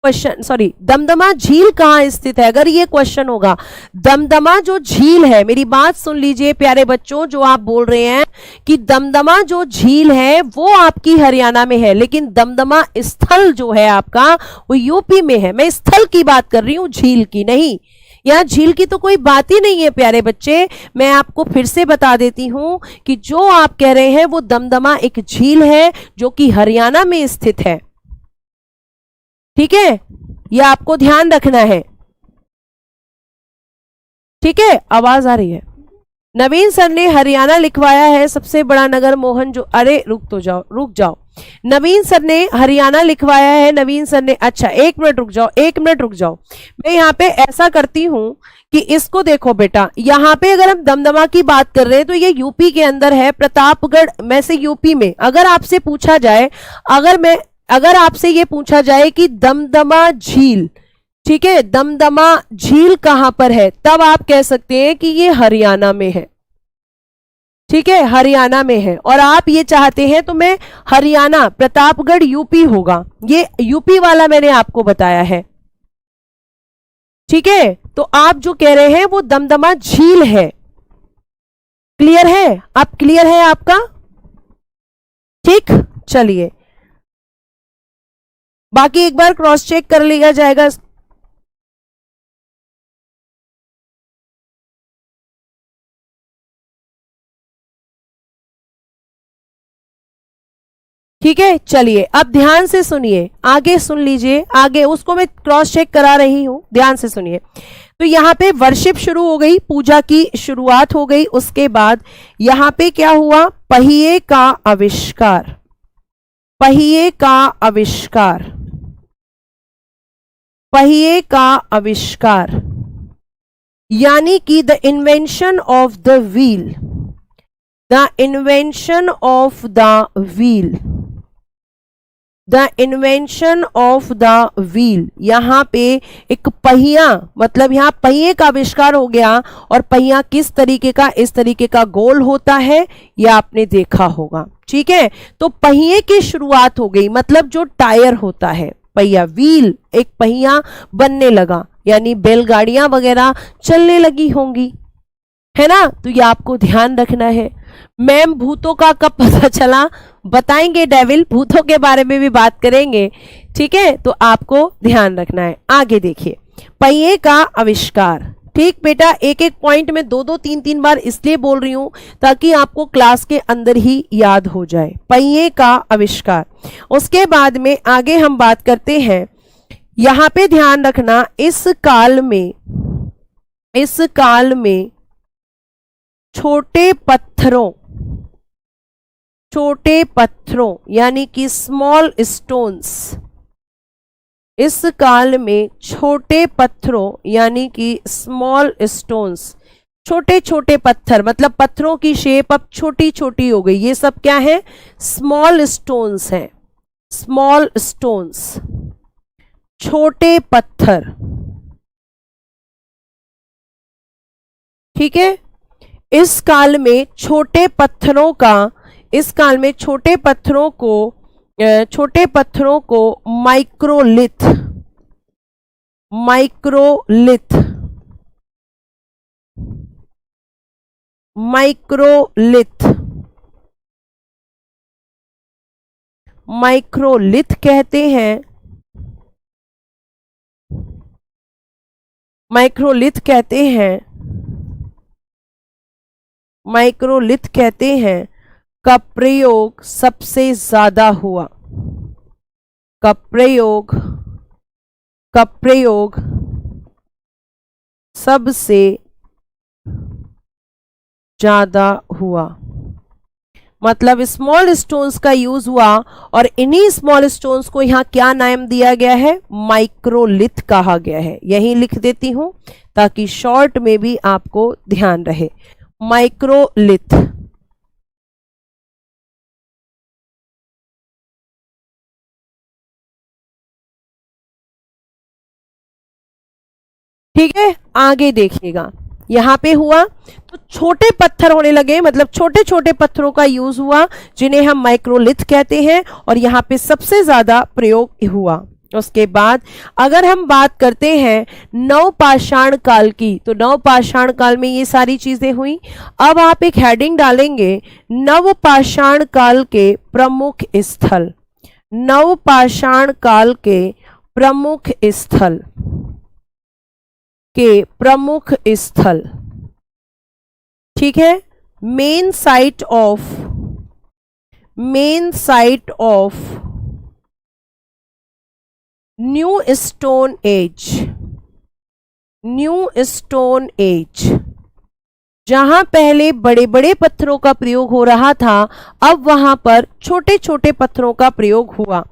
क्वेश्चन, सॉरी, दमदमा झील कहाँ स्थित है, अगर ये क्वेश्चन होगा। दमदमा जो झील है, मेरी बात सुन लीजिए प्यारे बच्चों, जो आप बोल रहे हैं कि दमदमा जो झील है वो आपकी हरियाणा में है, लेकिन दमदमा स्थल जो है आपका वो यूपी में है। मैं स्थल की बात कर रही हूं, झील की नहीं। यहाँ झील की तो कोई बात ही नहीं है प्यारे बच्चे। मैं आपको फिर से बता देती हूं कि जो आप कह रहे हैं वो दमदमा एक झील है जो कि हरियाणा में स्थित है। ठीक है, यह आपको ध्यान रखना है। ठीक है, आवाज आ रही है। नवीन सर ने हरियाणा लिखवाया है, सबसे बड़ा नगर मोहन जो, अरे रुक जाओ। नवीन सर ने हरियाणा लिखवाया है, नवीन सर ने, अच्छा एक मिनट रुक जाओ। मैं यहाँ पे ऐसा करती हूं कि इसको देखो बेटा, यहाँ पे अगर हम दमदमा की बात कर रहे हैं तो ये यूपी के अंदर है, प्रतापगढ़ में से यूपी में। अगर आपसे पूछा जाए, अगर आपसे ये पूछा जाए कि दमदमा झील, ठीक है, दमदमा झील कहां पर है, तब आप कह सकते हैं कि ये हरियाणा में है। ठीक है, हरियाणा में है। और आप ये चाहते हैं तो मैं हरियाणा, प्रतापगढ़ यूपी होगा, ये यूपी वाला मैंने आपको बताया है। ठीक है, तो आप जो कह रहे हैं वो दमदमा झील है। क्लियर है? आप क्लियर है आपका? ठीक, चलिए बाकी एक बार क्रॉस चेक कर लिया जाएगा। ठीक है, चलिए अब ध्यान से सुनिए, आगे सुन लीजिए, आगे उसको मैं क्रॉस चेक करा रही हूं, ध्यान से सुनिए। तो यहाँ पे वर्शिप शुरू हो गई, पूजा की शुरुआत हो गई। उसके बाद यहाँ पे क्या हुआ, पहिए का आविष्कार, पहिए का आविष्कार, पहिए का आविष्कार, यानी कि the invention of the wheel, the invention of the wheel, the invention of the wheel. यहां पे एक पहिया, मतलब यहां पहिए का आविष्कार हो गया। और पहिया किस तरीके का, इस तरीके का गोल होता है, यह आपने देखा होगा। ठीक है, तो पहिए की शुरुआत हो गई, मतलब जो टायर होता है, पहिया, व्हील, एक पहिया बनने लगा, यानी बैलगाड़ियां वगैरह चलने लगी होंगी, है ना। तो ये आपको ध्यान रखना है। मैम भूतों का कब पता चला, बताएंगे, डेविल भूतों के बारे में भी बात करेंगे। ठीक है, तो आपको ध्यान रखना है। आगे देखिए, पहिए का आविष्कार। ठीक बेटा, एक एक पॉइंट में दो दो तीन तीन बार इसलिए बोल रही हूं ताकि आपको क्लास के अंदर ही याद हो जाए। पहिए का आविष्कार। उसके बाद में आगे हम बात करते हैं, यहां पे ध्यान रखना, इस काल में छोटे पत्थरों यानी कि स्मॉल स्टोन्स, इस काल में छोटे पत्थरों यानी कि स्मॉल स्टोन्स, छोटे छोटे पत्थर, मतलब पत्थरों की शेप अब छोटी छोटी हो गई, ये सब क्या है, स्मॉल स्टोन्स हैं, स्मॉल स्टोन्स, छोटे पत्थर। ठीक है, इस काल में छोटे पत्थरों का, इस काल में छोटे पत्थरों को माइक्रोलिथ, माइक्रोलिथ, माइक्रोलिथ, माइक्रोलिथ कहते हैं, माइक्रोलिथ कहते हैं, माइक्रोलिथ कहते हैं का प्रयोग सबसे ज्यादा हुआ, का प्रयोग सबसे ज्यादा हुआ, मतलब स्मॉल स्टोन्स का यूज हुआ। और इन्हीं स्मॉल स्टोन्स को यहां क्या नाम दिया गया है, माइक्रोलिथ कहा गया है। यही लिख देती हूं ताकि शॉर्ट में भी आपको ध्यान रहे, माइक्रोलिथ। ठीक है, आगे देखिएगा, यहां पे हुआ तो छोटे पत्थर होने लगे, मतलब छोटे छोटे पत्थरों का यूज हुआ जिन्हें हम माइक्रोलिथ कहते हैं, और यहां पे सबसे ज्यादा प्रयोग हुआ। उसके बाद अगर हम बात करते हैं नवपाषाण काल की, तो नवपाषाण काल में ये सारी चीजें हुई। अब आप एक हेडिंग डालेंगे, नवपाषाण काल के प्रमुख स्थल, नवपाषाण काल के प्रमुख स्थल। के प्रमुख स्थल, ठीक है, main site of new stone age, जहां पहले बड़े बड़े पत्थरों का प्रयोग हो रहा था, अब वहां पर छोटे छोटे पत्थरों का प्रयोग हुआ।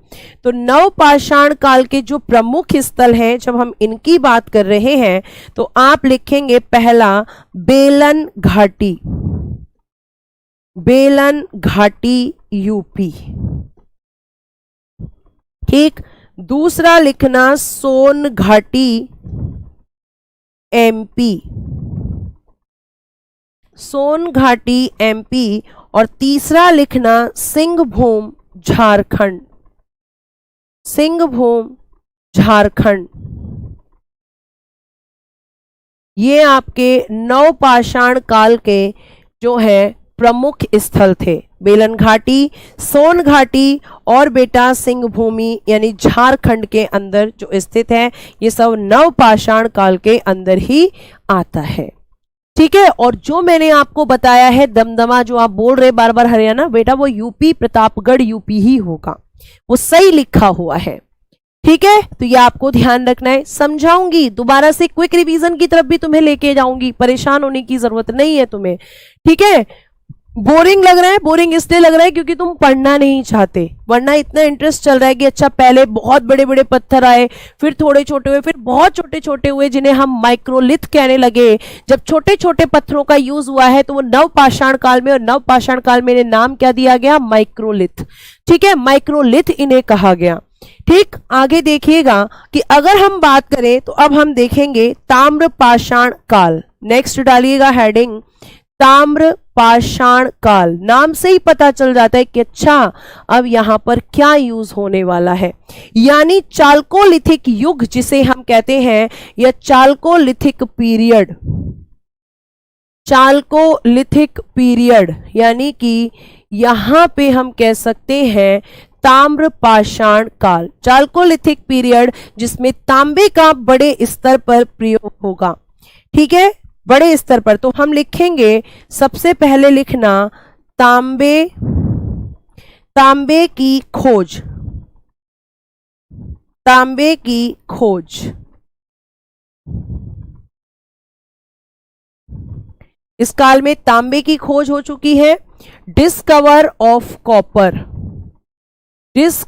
तो नवपाषाण काल के जो प्रमुख स्थल हैं, जब हम इनकी बात कर रहे हैं तो आप लिखेंगे पहला बेलन घाटी यूपी, ठीक। दूसरा लिखना सोन घाटी एमपी, और तीसरा लिखना सिंहभूम झारखंड। ये आपके नवपाषाण काल के जो है प्रमुख स्थल थे, बेलन घाटी, सोन घाटी और बेटा सिंहभूमि यानी झारखंड के अंदर जो स्थित है। ये सब नवपाषाण काल के अंदर ही आता है, ठीक है। और जो मैंने आपको बताया है दमदमा, जो आप बोल रहे बार बार हरियाणा, बेटा वो यूपी, प्रतापगढ़ यूपी ही होगा, वो सही लिखा हुआ है, ठीक है। तो ये आपको ध्यान रखना है। समझाऊंगी दोबारा से, क्विक रिवीजन की तरफ भी तुम्हें लेके जाऊंगी, परेशान होने की जरूरत नहीं है तुम्हें, ठीक है। बोरिंग लग रहा है, बोरिंग इसलिए लग रहा है क्योंकि तुम पढ़ना नहीं चाहते, वरना इतना इंटरेस्ट चल रहा है कि अच्छा पहले बहुत बड़े बड़े पत्थर आए, फिर थोड़े छोटे हुए, फिर बहुत छोटे छोटे हुए, जिन्हें हम माइक्रोलिथ कहने लगे। जब छोटे छोटे पत्थरों का यूज हुआ है तो वो नवपाषाण काल में, और नवपाषाण काल में नाम क्या दिया गया, माइक्रोलिथ, ठीक है, माइक्रोलिथ इन्हें कहा गया, ठीक। आगे देखिएगा कि अगर हम बात करें तो अब हम देखेंगे ताम्रपाषाण काल। नेक्स्ट डालिएगा हेडिंग ताम्रपाषाण काल। नाम से ही पता चल जाता है कि अच्छा अब यहां पर क्या यूज होने वाला है, यानी चाल्कोलिथिक युग जिसे हम कहते हैं, या चाल्कोलिथिक पीरियड, यानी कि यहां पे हम कह सकते हैं ताम्रपाषाण काल, चाल्कोलिथिक पीरियड, जिसमें तांबे का बड़े स्तर पर प्रयोग होगा, ठीक है, बड़े स्तर पर। तो हम लिखेंगे सबसे पहले लिखना तांबे की खोज। इस काल में तांबे की खोज हो चुकी है। डिस्कवर ऑफ कॉपर, इस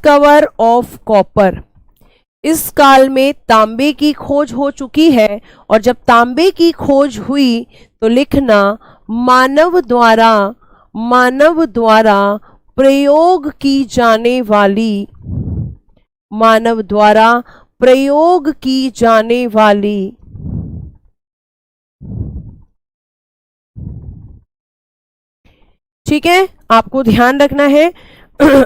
काल में तांबे की खोज हो चुकी है। और जब तांबे की खोज हुई तो लिखना मानव द्वारा प्रयोग की जाने वाली ठीक है, आपको ध्यान रखना है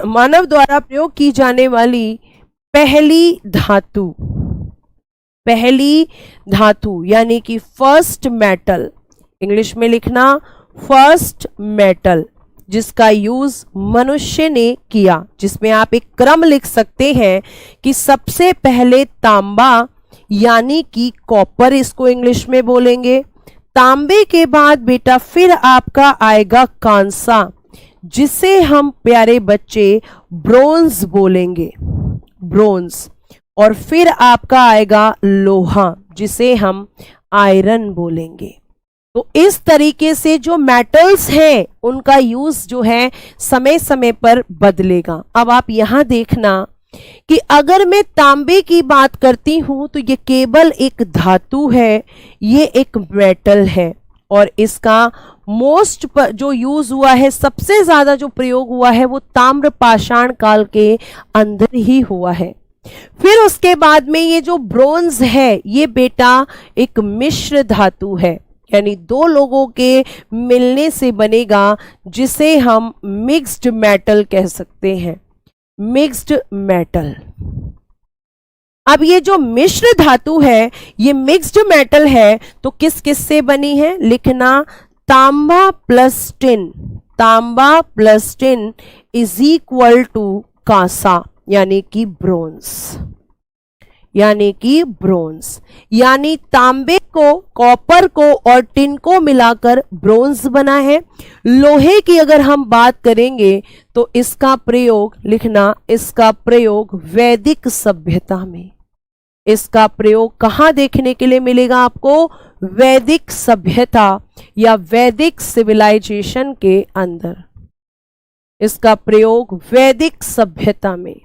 मानव द्वारा प्रयोग की जाने वाली पहली धातु यानी कि फर्स्ट मेटल, इंग्लिश में लिखना फर्स्ट मेटल, जिसका यूज मनुष्य ने किया, जिसमें आप एक क्रम लिख सकते हैं कि सबसे पहले तांबा यानी कि कॉपर, इसको इंग्लिश में बोलेंगे। तांबे के बाद बेटा फिर आपका आएगा कांसा, जिसे हम प्यारे बच्चे ब्रोंज बोलेंगे, ब्रोंज। और फिर आपका आएगा लोहा, जिसे हम आयरन बोलेंगे। तो इस तरीके से जो मेटल्स हैं उनका यूज जो है समय समय पर बदलेगा। अब आप यहां देखना कि अगर मैं तांबे की बात करती हूं तो ये केवल एक धातु है, ये एक मेटल है, और इसका मोस्ट जो यूज हुआ है, सबसे ज्यादा जो प्रयोग हुआ है वो ताम्रपाषाण काल के अंदर ही हुआ है। फिर उसके बाद में ये जो ब्रोंज है, ये बेटा एक मिश्र धातु है, यानी दो लोगों के मिलने से बनेगा, जिसे हम मिक्स्ड मेटल कह सकते हैं, मिक्स्ड मेटल। अब ये जो मिश्र धातु है, ये मिक्स्ड मेटल है, तो किस किस से बनी है, लिखना तांबा plus tin is equal to कांसा, यानी कि ब्रोंज। यानी कि ब्रोंज, यानी तांबे को, कॉपर को और टिन को मिलाकर ब्रोंज बना है। लोहे की अगर हम बात करेंगे तो इसका प्रयोग लिखना, इसका प्रयोग वैदिक सभ्यता में, इसका प्रयोग कहां देखने के लिए मिलेगा आपको? वैदिक सभ्यता या वैदिक सिविलाइजेशन के अंदर, इसका प्रयोग वैदिक सभ्यता में,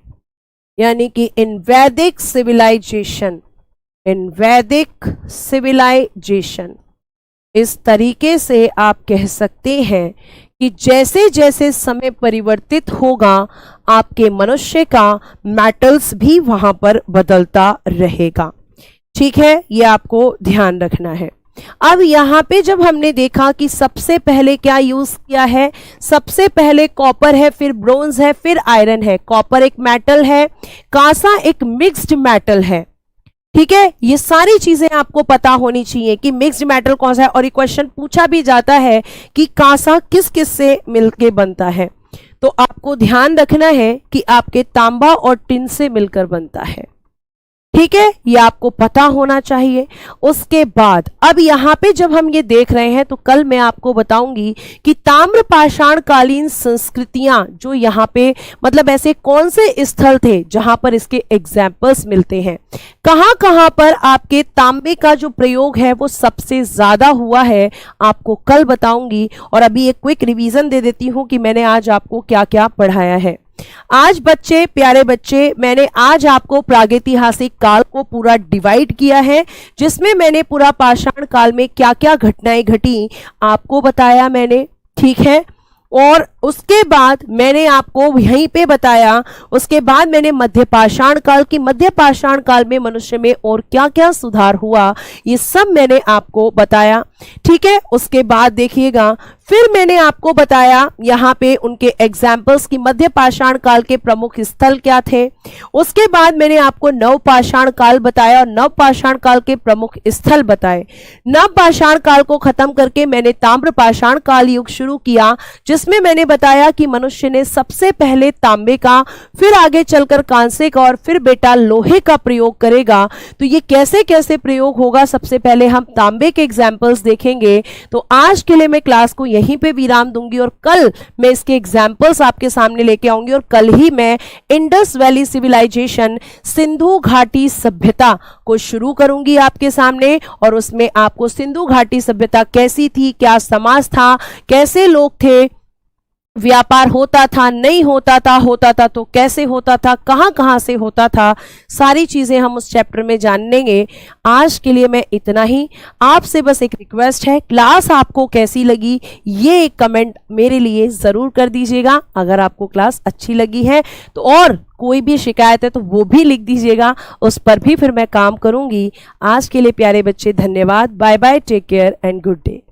यानी कि इन वैदिक सिविलाइजेशन, इन वैदिक सिविलाइजेशन। इस तरीके से आप कह सकते हैं कि जैसे जैसे समय परिवर्तित होगा आपके मनुष्य का मेटल्स भी वहां पर बदलता रहेगा। ठीक है, ये आपको ध्यान रखना है। अब यहाँ पे जब हमने देखा कि सबसे पहले क्या यूज किया है, सबसे पहले कॉपर है, फिर ब्रोंज है, फिर आयरन है। कॉपर एक मेटल है, कांसा एक मिक्स्ड मेटल है। ठीक है, ये सारी चीजें आपको पता होनी चाहिए कि मिक्स्ड मेटल कौन सा है, और ये क्वेश्चन पूछा भी जाता है कि कांसा किस किस से मिलके बनता है। तो आपको ध्यान रखना है कि आपके तांबा और टिन से मिलकर बनता है। ठीक है, ये आपको पता होना चाहिए। उसके बाद अब यहाँ पे जब हम ये देख रहे हैं तो कल मैं आपको बताऊंगी कि ताम्र पाषाण कालीन संस्कृतियां जो यहाँ पे मतलब ऐसे कौन से स्थल थे जहां पर इसके एग्जाम्पल्स मिलते हैं, कहां कहां पर आपके तांबे का जो प्रयोग है वो सबसे ज्यादा हुआ है, आपको कल बताऊंगी। और अभी एक क्विक रिवीजन दे देती हूं कि मैंने आज आपको क्या क्या पढ़ाया है। आज बच्चे, प्यारे बच्चे, मैंने आज आपको प्रागैतिहासिक काल को पूरा डिवाइड किया है, जिसमें मैंने पूरा पाषाण काल में क्या क्या घटनाएं घटी आपको बताया मैंने। ठीक है, और उसके बाद मैंने आपको यहीं पे बताया, उसके बाद मैंने मध्य पाषाण काल की, मध्य पाषाण काल में मनुष्य में और क्या क्या सुधार हुआ ये सब मैंने आपको बताया। ठीक है, उसके बाद देखिएगा फिर मैंने आपको बताया यहाँ पे उनके एग्जाम्पल्स की, मध्य पाषाण काल के प्रमुख स्थल क्या थे। उसके बाद मैंने आपको नव पाषाण काल बताया और नव पाषाण काल के प्रमुख स्थल बताए। नव पाषाण काल को खत्म करके मैंने ताम्र पाषाण काल युग शुरू किया, जिसमें मैंने बताया कि मनुष्य ने सबसे पहले तांबे का, फिर आगे चलकर कांसे का और फिर बेटा लोहे का प्रयोग करेगा। तो ये कैसे कैसे प्रयोग होगा, सबसे पहले हम तांबे के एग्जाम्पल्स देखेंगे। तो आज के लिए मैं क्लास को यहीं पे विराम दूंगी और कल मैं इसके एग्जाम्पल्स आपके सामने लेके आऊंगी, और कल ही मैं इंडस वैली सिविलाइजेशन, सिंधु घाटी सभ्यता को शुरू करूंगी आपके सामने। और उसमें आपको सिंधु घाटी सभ्यता कैसी थी, क्या समाज था, कैसे लोग थे, व्यापार होता था नहीं होता था तो कैसे होता था, कहां कहां से होता था, सारी चीजें हम उस चैप्टर में जान लेंगे। आज के लिए मैं इतना ही। आपसे बस एक रिक्वेस्ट है, क्लास आपको कैसी लगी ये एक कमेंट मेरे लिए जरूर कर दीजिएगा। अगर आपको क्लास अच्छी लगी है तो, और कोई भी शिकायत है तो वो भी लिख दीजिएगा, उस पर भी फिर मैं काम करूंगी। आज के लिए प्यारे बच्चे धन्यवाद, bye bye, take care and good day.